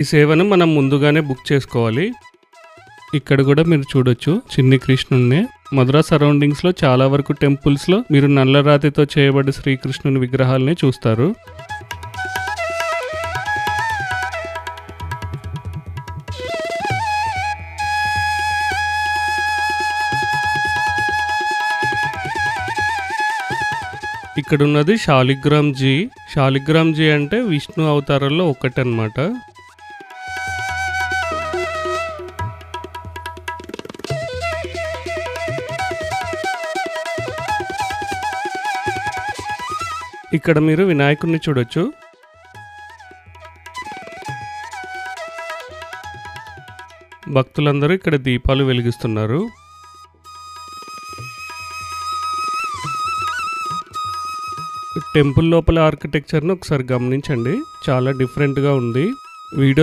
ఈ సేవను మనం ముందుగానే బుక్ చేసుకోవాలి. ఇక్కడ కూడా మీరు చూడొచ్చు చిన్ని కృష్ణుడిని. మద్రాస్ సరౌండింగ్స్లో చాలా వరకు టెంపుల్స్లో మీరు నల్లరాతితో చేయబడ్డ శ్రీకృష్ణుని విగ్రహాలని చూస్తారు. ఇక్కడ ఉన్నది శాలిగ్రామ్ జీ. శాలిగ్రామ్ జీ అంటే విష్ణు అవతారాల్లో ఒకటన్నమాట. ఇక్కడ మీరు వినాయకుడిని చూడొచ్చు. భక్తులందరూ ఇక్కడ దీపాలు వెలిగిస్తున్నారు. టెంపుల్ లోపల ఆర్కిటెక్చర్ను ఒకసారి గమనించండి, చాలా డిఫరెంట్గా ఉంది. వీడియోస్